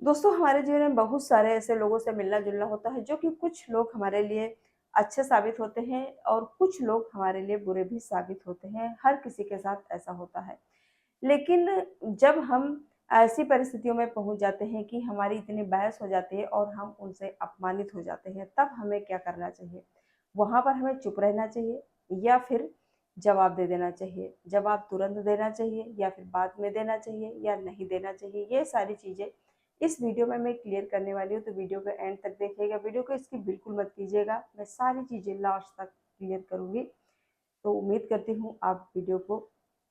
दोस्तों, हमारे जीवन में बहुत सारे ऐसे लोगों से मिलना-जुलना होता है, जो कि कुछ लोग हमारे लिए अच्छे साबित होते हैं और कुछ लोग हमारे लिए बुरे भी साबित होते हैं। हर किसी के साथ ऐसा होता है। लेकिन जब हम ऐसी परिस्थितियों में पहुँच जाते हैं कि हमारी इतनी बहस हो जाती है और हम उनसे अपमानित हो जाते हैं, तब हमें क्या करना चाहिए? वहाँ पर हमें चुप रहना चाहिए या फिर जवाब दे देना चाहिए? जवाब तुरंत देना चाहिए या फिर बाद में देना चाहिए या नहीं देना चाहिए? ये सारी चीज़ें इस वीडियो में मैं क्लियर करने वाली हूँ, तो वीडियो को एंड तक देखिएगा। वीडियो को स्किप बिल्कुल मत कीजिएगा। मैं सारी चीज़ें लास्ट तक क्लियर करूँगी। तो उम्मीद करती हूँ आप वीडियो को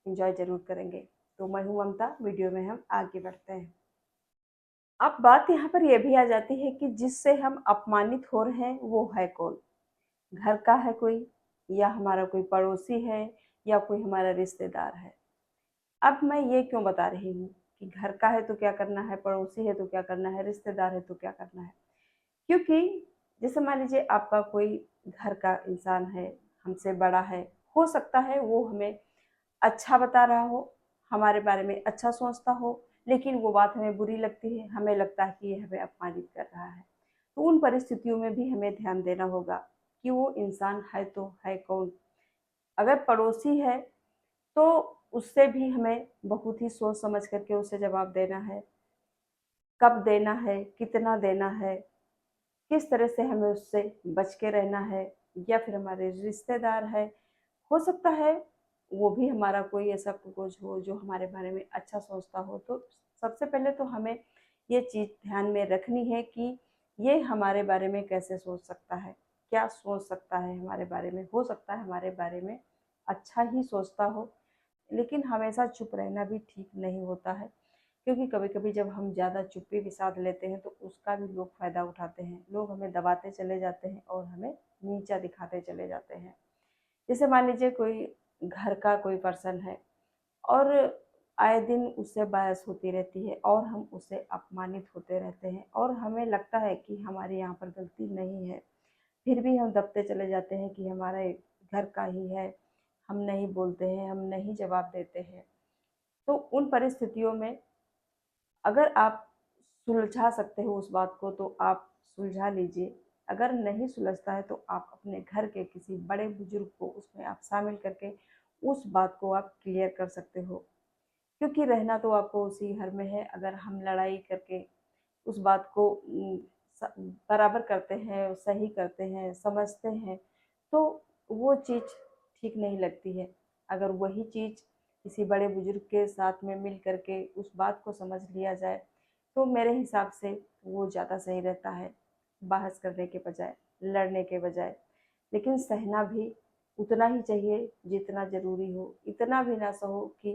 एंजॉय ज़रूर करेंगे। तो मैं हूँ ममता, वीडियो में हम आगे बढ़ते हैं। अब बात यहाँ पर ये भी आ जाती है कि जिससे हम अपमानित हो रहे हैं वो है कौन? घर का है कोई या हमारा कोई पड़ोसी है या कोई हमारा रिश्तेदार है। अब मैं ये क्यों बता रही हूँ कि घर का है तो क्या करना है, पड़ोसी है तो क्या करना है, रिश्तेदार है तो क्या करना है? क्योंकि जैसे मान लीजिए आपका कोई घर का इंसान है, हमसे बड़ा है, हो सकता है वो हमें अच्छा बता रहा हो, हमारे बारे में अच्छा सोचता हो, लेकिन वो बात हमें बुरी लगती है, हमें लगता है कि ये हमें अपमानित कर रहा है। तो उन परिस्थितियों में भी हमें ध्यान देना होगा कि वो इंसान है तो है कौन? अगर पड़ोसी है, तो उससे भी हमें बहुत ही सोच समझ करके उसे जवाब देना है। कब देना है, कितना देना है, किस तरह से हमें उससे बच के रहना है, या फिर हमारे रिश्तेदार है, हो सकता है वो भी हमारा कोई ऐसा पूर्वज हो जो हमारे बारे में अच्छा सोचता हो। तो सबसे पहले तो हमें ये चीज़ ध्यान में रखनी है कि ये हमारे बारे में कैसे सोच सकता है, क्या सोच सकता है हमारे बारे में। हो सकता है हमारे बारे में अच्छा ही सोचता हो, लेकिन हमेशा चुप रहना भी ठीक नहीं होता है, क्योंकि कभी-कभी जब हम ज़्यादा चुप्पी भी साध लेते हैं तो उसका भी लोग फ़ायदा उठाते हैं। लोग हमें दबाते चले जाते हैं और हमें नीचा दिखाते चले जाते हैं। जैसे मान लीजिए कोई घर का कोई पर्सन है और आए दिन उससे बहस होती रहती है और हम उससे अपमानित होते रहते हैं और हमें लगता है कि हमारे यहाँ पर गलती नहीं है। फिर भी हम दबते चले जाते हैं कि हमारे घर का ही है, हम नहीं बोलते हैं, हम नहीं जवाब देते हैं। तो उन परिस्थितियों में अगर आप सुलझा सकते हो उस बात को तो आप सुलझा लीजिए। अगर नहीं सुलझता है तो आप अपने घर के किसी बड़े बुजुर्ग को उसमें आप शामिल करके उस बात को आप क्लियर कर सकते हो। क्योंकि रहना तो आपको उसी घर में है। अगर हम लड़ाई करके उस बात को बराबर करते हैं, सही करते हैं, समझते हैं, तो वो चीज़ ठीक नहीं लगती है। अगर वही चीज़ किसी बड़े बुजुर्ग के साथ में मिल करके उस बात को समझ लिया जाए, तो मेरे हिसाब से वो ज़्यादा सही रहता है, बहस करने के बजाय, लड़ने के बजाय। लेकिन सहना भी उतना ही चाहिए जितना ज़रूरी हो। इतना भी ना सहो कि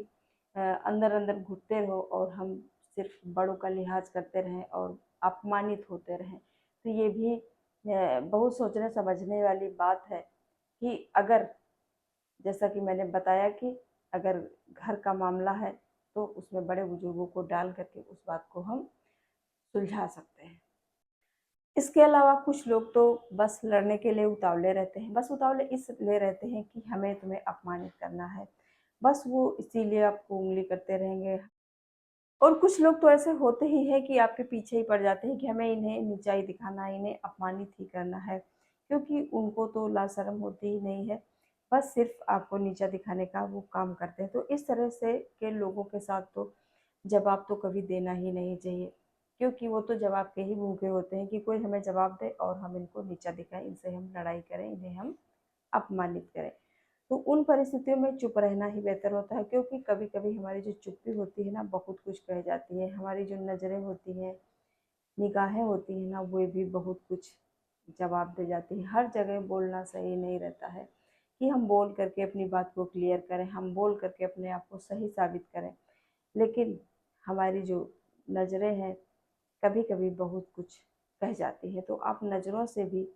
अंदर-अंदर घुटते रहो और हम सिर्फ़ बड़ों का लिहाज़ करते रहें और अपमानित होते रहें। तो ये भी बहुत सोचने समझने वाली बात है कि अगर, जैसा कि मैंने बताया कि अगर घर का मामला है, तो उसमें बड़े-बुजुर्गों को डाल करके उस बात को हम सुलझा सकते हैं। इसके अलावा कुछ लोग तो बस लड़ने के लिए उतावले रहते हैं। बस उतावले इसलिए रहते हैं कि हमें तुम्हें अपमानित करना है। बस वो इसीलिए आपको उँगली करते रहेंगे। और कुछ लोग तो ऐसे होते ही हैं कि आपके पीछे ही पड़ जाते हैं कि हमें इन्हें नीचा ही दिखाना है, इन्हें अपमानित ही करना है, क्योंकि उनको तो लाशर्म होती ही नहीं है। बस सिर्फ़ आपको नीचा दिखाने का वो काम करते हैं। तो इस तरह से के लोगों के साथ तो जवाब तो कभी देना ही नहीं चाहिए, क्योंकि वो तो जवाब के ही भूखे होते हैं कि कोई हमें जवाब दे और हम इनको नीचा दिखाएँ, इनसे हम लड़ाई करें, इन्हें हम अपमानित करें। तो उन परिस्थितियों में चुप रहना ही बेहतर होता है, क्योंकि कभी-कभी हमारी जो चुप्पी होती है ना, बहुत कुछ कह जाती है। हमारी जो नज़रें होती हैं, निगाहें होती हैं ना, वो भी बहुत कुछ जवाब दे जाती हैं। हर जगह बोलना सही नहीं रहता है कि हम बोल करके अपनी बात को क्लियर करें, हम बोल करके अपने आप को सही साबित करें। लेकिन हमारी जो नज़रें हैं, कभी-कभी बहुत कुछ कह जाती हैं। तो आप नज़रों से भी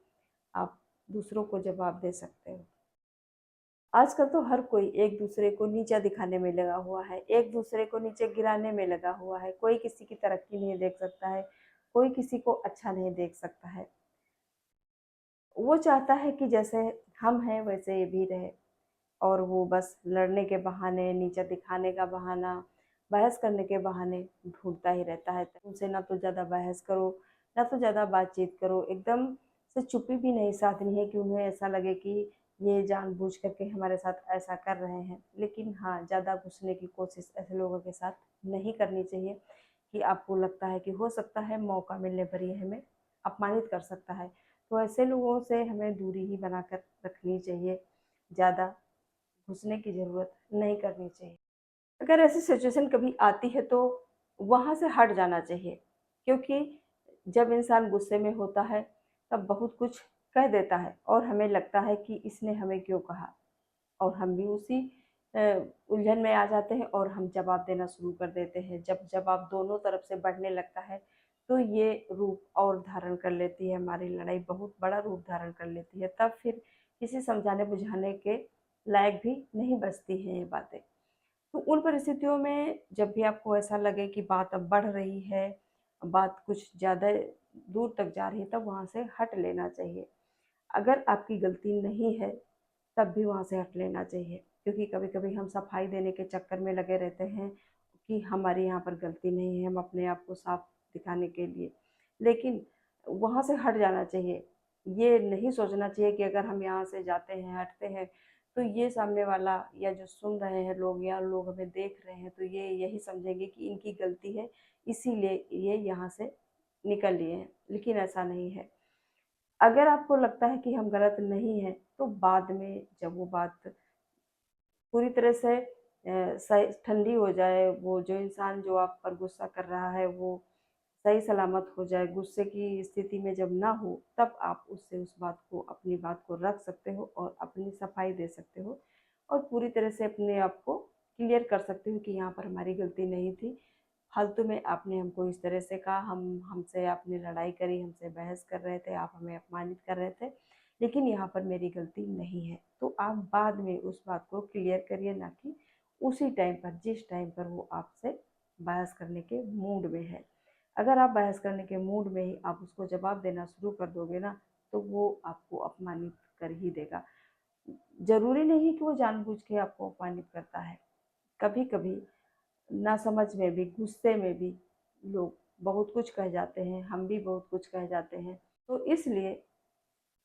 आप दूसरों को जवाब दे सकते हो। आजकल तो हर कोई एक-दूसरे को नीचा दिखाने में लगा हुआ है, एक-दूसरे को नीचे गिराने में लगा हुआ है। कोई किसी की तरक्की नहीं देख सकता है, कोई किसी को अच्छा नहीं देख सकता है। वो चाहता है कि जैसे हम हैं वैसे ये भी रहे, और वो बस लड़ने के बहाने, नीचा दिखाने का बहाना बहस करने के बहाने ढूँढता ही रहता है। उनसे ना तो ज़्यादा बहस करो, ना तो ज़्यादा बातचीत करो, एकदम से चुप्पी भी नहीं साधनी है कि उन्हें ऐसा लगे कि ये जानबूझ कर के हमारे साथ ऐसा कर रहे हैं। लेकिन हाँ, ज़्यादा घुसने की कोशिश ऐसे लोगों के साथ नहीं करनी चाहिए कि आपको लगता है कि हो सकता है मौका मिलने पर ये हमें अपमानित कर सकता है। तो ऐसे लोगों से हमें दूरी ही बनाकर रखनी चाहिए, ज़्यादा घुसने की ज़रूरत नहीं करनी चाहिए। अगर ऐसी सिचुएशन कभी आती है तो वहाँ से हट जाना चाहिए, क्योंकि जब इंसान गुस्से में होता है तब बहुत कुछ कह देता है और हमें लगता है कि इसने हमें क्यों कहा, और हम भी उसी अ, उलझन में आ जाते हैं और हम जवाब देना शुरू कर देते हैं। जब जवाब दोनों तरफ से बढ़ने लगता है तो ये रूप और धारण कर लेती है, हमारी लड़ाई बहुत बड़ा रूप धारण कर लेती है। तब फिर किसी समझाने बुझाने के लायक भी नहीं बचती हैं ये बातें। तो उन परिस्थितियों में जब भी आपको ऐसा लगे कि बात अब बढ़ रही है, बात कुछ ज़्यादा दूर तक जा रही है, तब वहाँ से हट लेना चाहिए। अगर आपकी गलती नहीं है, तब भी वहाँ से हट लेना चाहिए, क्योंकि कभी-कभी हम सफाई देने के चक्कर में लगे रहते हैं कि हमारी यहाँ पर गलती नहीं है, हम अपने आप को साफ दिखाने के लिए। लेकिन वहाँ से हट जाना चाहिए। ये नहीं सोचना चाहिए कि अगर हम यहाँ से जाते हैं, हटते हैं, तो ये सामने वाला या जो सुन रहे हैं लोग या लोग हमें देख रहे हैं, तो ये यही समझेंगे कि इनकी गलती है, इसीलिए ये यहाँ से निकल लिए हैं। लेकिन ऐसा नहीं है। अगर आपको लगता है कि हम गलत नहीं हैं, तो बाद में जब वो बात पूरी तरह से सही ठंडी हो जाए, वो जो इंसान जो आप पर गुस्सा कर रहा है वो सही सलामत हो जाए, गुस्से की स्थिति में जब ना हो, तब आप उससे उस बात को, अपनी बात को रख सकते हो और अपनी सफाई दे सकते हो और पूरी तरह से अपने आप को क्लियर कर सकते हो कि यहाँ पर हमारी गलती नहीं थी। फालतू में आपने हमको इस तरह से कहा, हमसे आपने लड़ाई करी, हमसे बहस कर रहे थे, आप हमें अपमानित कर रहे थे, लेकिन यहाँ पर मेरी गलती नहीं है। तो आप बाद में उस बात को क्लियर करिए, ना कि उसी टाइम पर, जिस टाइम पर वो आपसे बहस करने के मूड में है। अगर आप बहस करने के मूड में ही आप उसको जवाब देना शुरू कर दोगे ना, तो वो आपको अपमानित कर ही देगा। ज़रूरी नहीं कि वो जानबूझ के आपको अपमानित करता है। कभी-कभी नासमझ में भी, गुस्से में भी लोग बहुत कुछ कह जाते हैं, हम भी बहुत कुछ कह जाते हैं। तो इसलिए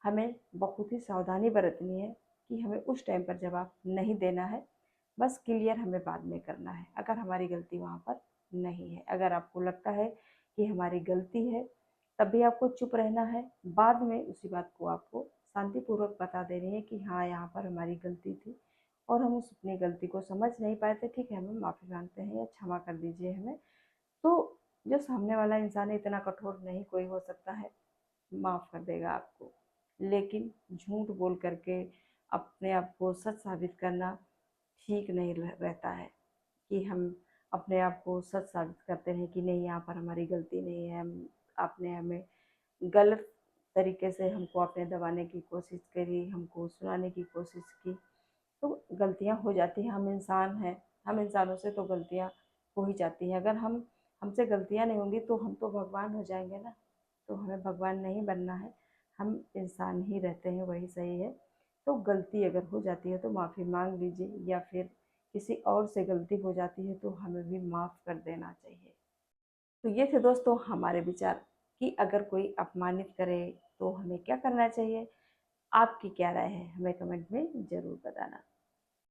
हमें बहुत ही सावधानी बरतनी है कि हमें उस टाइम पर जवाब नहीं देना है, बस क्लियर हमें बाद में करना है, अगर हमारी गलती वहाँ पर नहीं है। अगर आपको लगता है कि हमारी गलती है, तब भी आपको चुप रहना है, बाद में उसी बात को आपको शांतिपूर्वक बता देनी है कि हाँ, यहाँ पर हमारी गलती थी और हम उस अपनी गलती को समझ नहीं पाए थे, ठीक है, हम माफ़ी माँगते हैं या क्षमा कर दीजिए हमें। तो जो सामने वाला इंसान है, इतना कठोर नहीं कोई हो सकता है, माफ़ कर देगा आपको। लेकिन झूठ बोल कर के अपने आप को सच साबित करना ठीक नहीं रहता है कि हम अपने आप को सच साबित करते हैं कि नहीं, यहाँ पर हमारी गलती नहीं है, हम आपने हमें गलत तरीके से हमको आपने दबाने की कोशिश करी, हमको सुनाने की कोशिश की। तो गलतियाँ हो जाती हैं, हम इंसान हैं, हम इंसानों से तो गलतियाँ हो ही जाती हैं। अगर हमसे गलतियाँ नहीं होंगी तो हम तो भगवान हो जाएँगे ना, तो हमें भगवान नहीं बनना है, हम इंसान ही रहते हैं, वही सही है। तो गलती अगर हो जाती है तो माफ़ी माँग लीजिए, या फिर किसी और से गलती हो जाती है तो हमें भी माफ़ कर देना चाहिए। तो ये थे दोस्तों हमारे विचार कि अगर कोई अपमानित करे तो हमें क्या करना चाहिए। आपकी क्या राय है, हमें कमेंट में ज़रूर बताना।